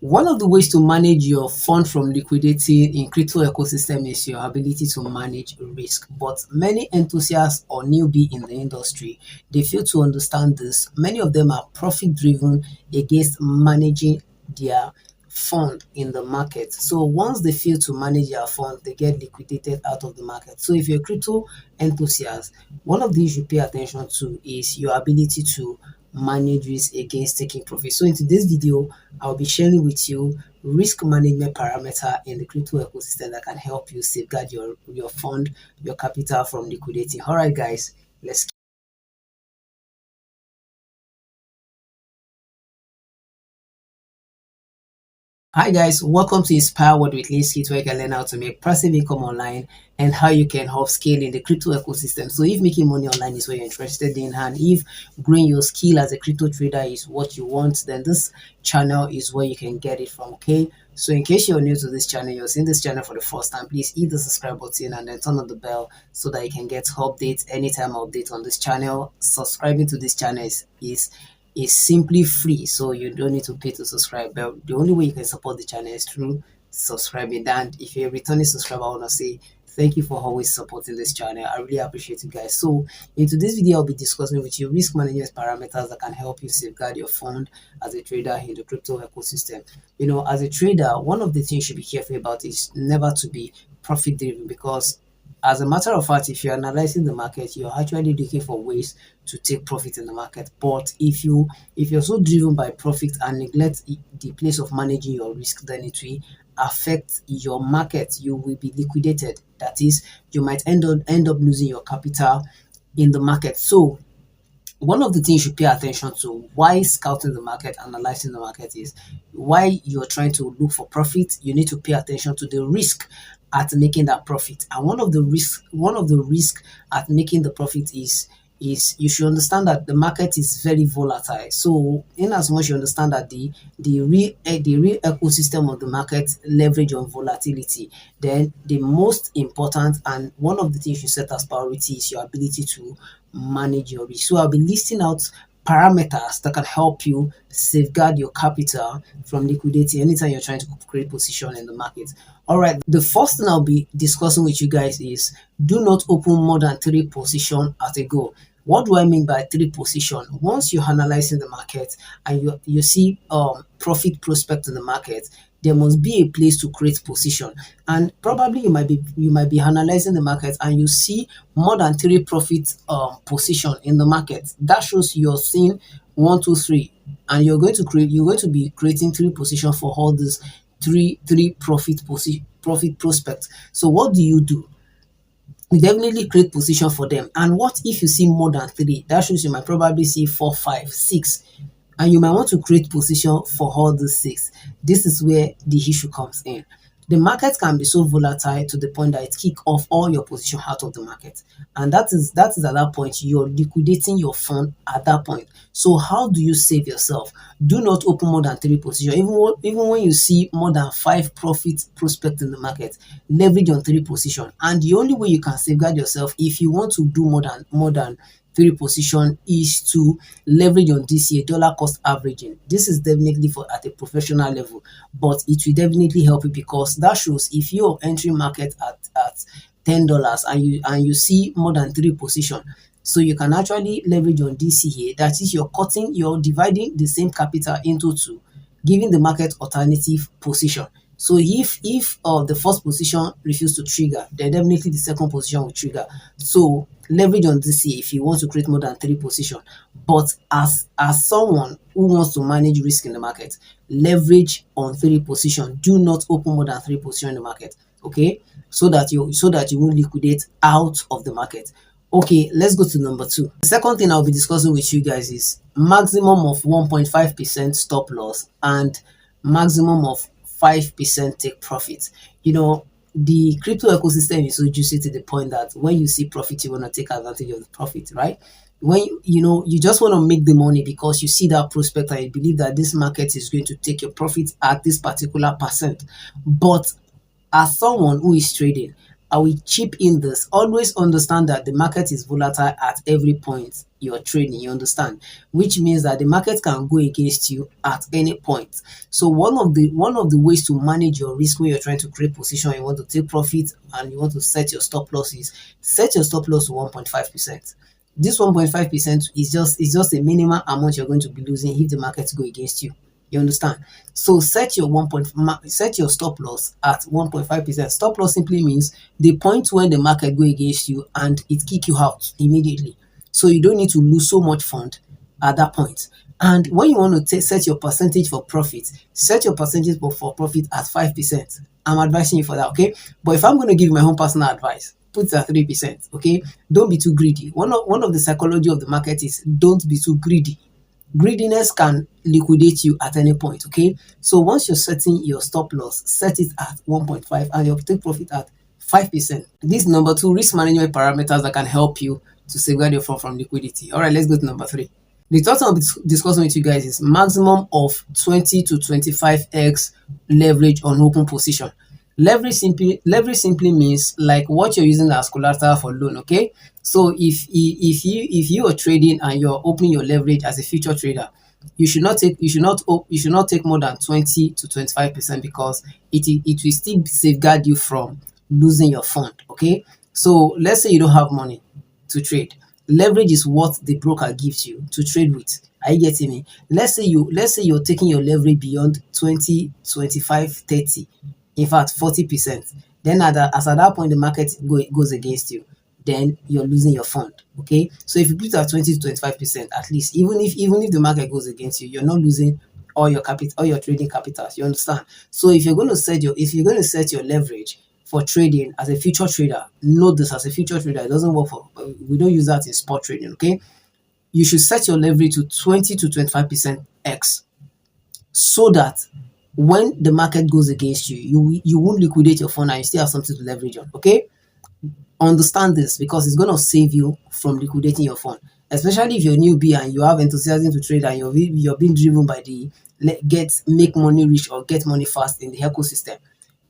One of the ways to manage your fund from liquidating in crypto ecosystem is your ability to manage risk. But many enthusiasts or newbie in the industry, they fail to understand this. Many of them are profit driven against managing their fund in the market. So once they fail to manage their fund, they get liquidated out of the market. So if you're a crypto enthusiast, one of the things you pay attention to is your ability to manage risk against taking profit. So in today's video, I'll be sharing with you risk management parameter in the crypto ecosystem that can help you safeguard your fund, your capital from liquidating. All right, guys, let's. Hi guys, welcome to Inspire World with Linsky, where you can learn how to make passive income online and how you can help scale in the crypto ecosystem. So if making money online is what you're interested in, and if growing your skill as a crypto trader is what you want, then this channel is where you can get it from. Okay, so in case you're new to this channel, you're seeing this channel for the first time, please hit the subscribe button and then turn on the bell so that you can get updates anytime I update on this channel. Subscribing to this channel is simply free, so you don't need to pay to subscribe. But the only way you can support the channel is through subscribing. And if you're a returning subscriber, I want to say thank you for always supporting this channel. I really appreciate you guys. So in today's video, I'll be discussing with you risk management parameters that can help you safeguard your fund as a trader in the crypto ecosystem. As a trader, one of the things you should be careful about is never to be profit driven, because as a matter of fact, if you're analyzing the market, you're actually looking for ways to take profit in the market. But if you're so driven by profit and neglect the place of managing your risk, then it will affect your market. You will be liquidated. That is, you might end up losing your capital in the market. So one of the things you pay attention to why scouting the market, analyzing the market, is why you're trying to look for profit. You need to pay attention to the risk at making that profit. And one of the risk at making the profit is you should understand that the market is very volatile. So in as much you understand that the real ecosystem of the market leverage on volatility, then the most important and one of the things you set as priority is your ability to manage your risk. So I'll be listing out parameters that can help you safeguard your capital from liquidating anytime you're trying to create position in the market. All right, the first thing I'll be discussing with you guys is do not open more than three positions at a go. What do I mean by three position? Once you're analyzing the market and you see profit prospect in the market, there must be a place to create position. And probably you might be analyzing the market and you see more than three profit position in the market. That shows you're seeing one, two, three, and you're going to be creating three position for all these three profit prospects. So what do? You definitely create position for them. And what if you see more than three? That shows you might probably see four, five, six, and you might want to create position for all the six. This is where the issue comes in. The market can be so volatile to the point that it kick off all your position out of the market, and that is at that point you're liquidating your fund at that point. So how do you save yourself? Do not open more than three position. Even when you see more than five profit prospect in the market, leverage on three position. And the only way you can safeguard yourself if you want to do more than three position is to leverage on DCA, dollar cost averaging. This is definitely for at a professional level, but it will definitely help you, because that shows if you're entering market at $10 and you see more than three position, so you can actually leverage on DCA. That is, you're dividing the same capital into two, giving the market alternative position. So if the first position refuses to trigger, then definitely the second position will trigger. So leverage on this if you want to create more than three position. But as someone who wants to manage risk in the market, leverage on three position. Do not open more than three position in the market. Okay, so that you won't liquidate out of the market. Okay, let's go to number two. The second thing I'll be discussing with you guys is maximum of 1.5% stop loss and maximum of 5% take profit. The crypto ecosystem is so juicy to the point that when you see profit, you want to take advantage of the profit, right? When you just want to make the money because you see that prospect and you believe that this market is going to take your profit at this particular percent. But as someone who is trading, I will chip in this. Always understand that the market is volatile at every point you're trading, you understand? Which means that the market can go against you at any point. So one of the ways to manage your risk when you're trying to create position, you want to take profit and you want to set your stop losses, set your stop loss to 1.5%. This 1.5% is just a minimum amount you're going to be losing if the markets go against you. You understand? So set your stop loss at 1.5%. Stop loss simply means the point when the market go against you and it kick you out immediately. So you don't need to lose so much fund at that point. And when you want to set your percentage for profit, set your percentage for profit at 5%. I'm advising you for that, okay? But if I'm going to give my own personal advice, put it at 3%, okay? Don't be too greedy. One of the psychology of the market is don't be too greedy. Greediness can liquidate you at any point, okay? So once you're setting your stop loss, set it at 1.5 and your take profit at 5%. This number two risk management parameters that can help you to safeguard your fund from liquidity. All right, let's go to number three. The third one I'll be discussing with you guys is maximum of 20 to 25x leverage on open position. Leverage simply means like what you're using as collateral for loan, okay? So if you are trading and you're opening your leverage as a future trader, you should not take more than 20 to 25% because it will still safeguard you from losing your fund, okay? So let's say you don't have money to trade. Leverage is what the broker gives you to trade with. Are you getting me? Let's say you're taking your leverage beyond 20, 25, 30, in fact 40%. Then as at that point the market goes against you, then you're losing your fund. Okay. So if you put it at 20 to 25%, at least, even if the market goes against you, you're not losing all your capital, all your trading capitals. You understand? So if you're going to set your leverage for trading as a future trader, note this: as a future trader, it doesn't work for we don't use that in spot trading, okay? You should set your leverage to 20 to 25% X so that when the market goes against you, you won't liquidate your fund and you still have something to leverage on, okay? Understand this because it's going to save you from liquidating your fund, especially if you're a newbie and you have enthusiasm to trade and you're being driven by the make money rich or get money fast in the ecosystem.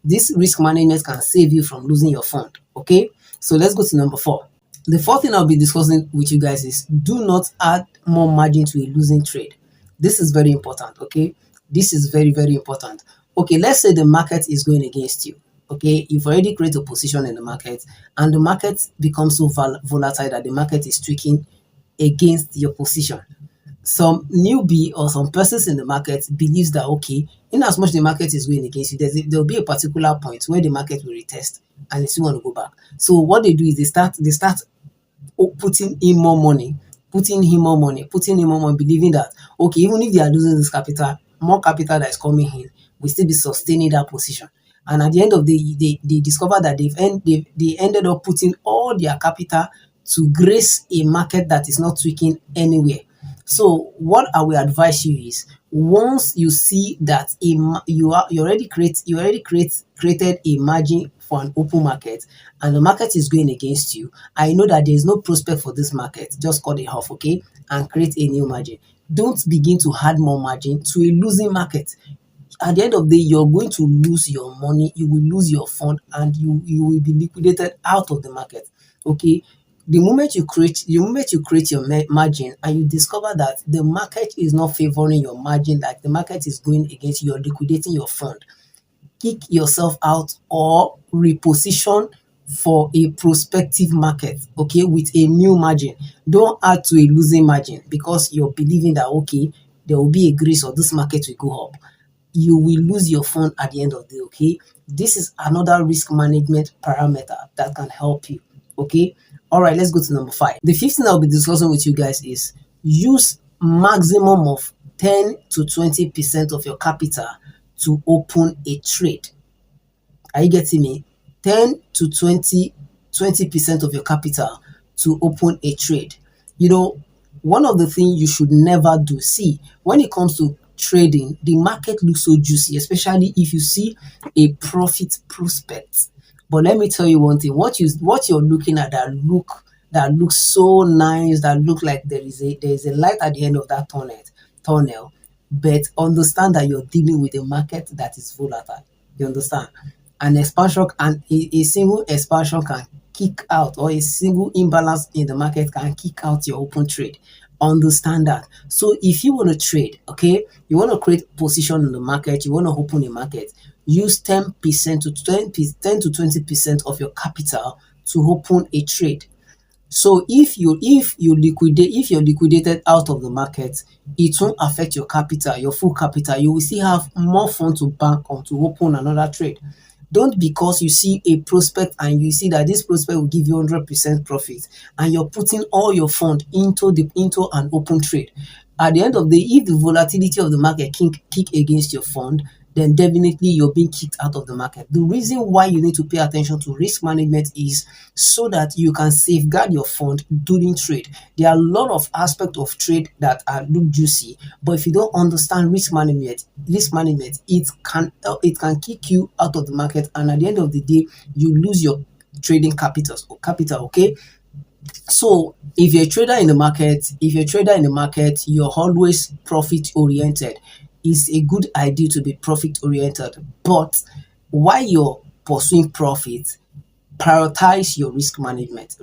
This risk management can save you from losing your fund, okay? So let's go to number four. The fourth thing I'll be discussing with you guys is do not add more margin to a losing trade. This is very important, okay? This is very, very important. Okay, let's say the market is going against you. Okay, you've already created a position in the market and the market becomes so volatile that the market is tweaking against your position. Some newbie or some persons in the market believes that, okay, in as much the market is going against you, there'll be a particular point where the market will retest and they still want to go back. So what they do is they start putting in more money, believing that, okay, even if they are losing this capital, more capital that is coming in will still be sustaining that position. And at the end of the day, they discover that they ended up putting all their capital to grace a market that is not tweaking anywhere. So what I will advise you is once you see that you already created a margin for an open market and the market is going against you, I know that there is no prospect for this market. Just cut it off, okay, and create a new margin. Don't begin to add more margin to a losing market. At the end of the day, you're going to lose your money, you will lose your fund, and you will be liquidated out of the market. Okay. The moment you create your margin and you discover that the market is not favoring your margin, like the market is going against you, you're liquidating your fund, kick yourself out or reposition for a prospective market, okay, with a new margin. Don't add to a losing margin because you're believing that, okay, there will be a grace or this market will go up. You will lose your fund at the end of the day, okay? This is another risk management parameter that can help you, okay? All right, let's go to number five. The fifth thing I'll be discussing with you guys is use maximum of 10 to 20% of your capital to open a trade. Are you getting me? 10 to 20% of your capital to open a trade. You know, one of the things you should never do, see, when it comes to trading, the market looks so juicy, especially if you see a profit prospect. But let me tell you one thing: what you're looking at that looks so nice, that look like there is a light at the end of that tunnel. But understand that you're dealing with a market that is volatile. You understand? An expansion and a single expansion can kick out, or a single imbalance in the market can kick out your open trade. Understand that. So if you want to trade, okay, you want to create position in the market, you want to open a market, use 10% to 20% of your capital to open a trade. So if you're liquidated out of the market, it won't affect your capital, your full capital. You will still have more fund to bank on to open another trade. Don't, because you see a prospect and you see that this prospect will give you 100% profit, and you're putting all your fund into an open trade. At the end of the day, if the volatility of the market kick against your fund, then definitely you're being kicked out of the market. The reason why you need to pay attention to risk management is so that you can safeguard your fund during trade. There are a lot of aspects of trade that look juicy, but if you don't understand risk management, it can kick you out of the market, and at the end of the day, you lose your trading capital. Okay, so if you're a trader in the market, you're always profit oriented. It's a good idea to be profit oriented, but while you're pursuing profit, prioritize your risk management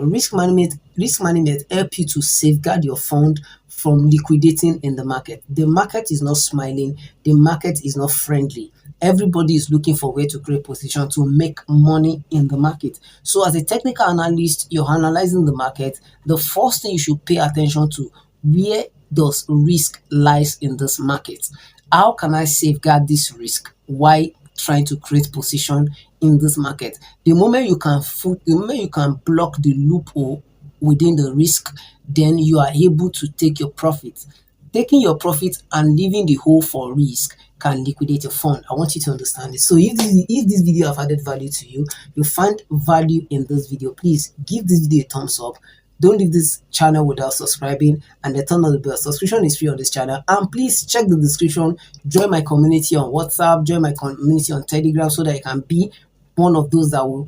help you to safeguard your fund from liquidating in the market. The market is not smiling, the market is not friendly. Everybody is looking for where to create position to make money in the market. So as a technical analyst, you're analyzing the market. The first thing you should pay attention to, where does risk lies in this market? How can I safeguard this risk while trying to create position in this market? The moment you can block the loophole within the risk, then you are able to take your profit. Taking your profit and leaving the hole for risk can liquidate your fund. I want you to understand this. So if this video have added value to you, you find value in this video, please give this video a thumbs up. Don't leave this channel without subscribing, and then turn on the bell. Subscription is free on this channel, and please check the description. Join my community on WhatsApp, join my community on Telegram, so that you can be one of those that will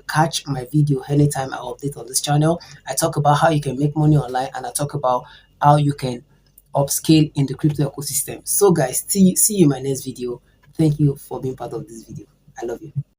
catch my video anytime I update on this channel. I talk about how you can make money online, and I talk about how you can upscale in the crypto ecosystem. So guys, see you in my next video. Thank you for being part of this video. I love you.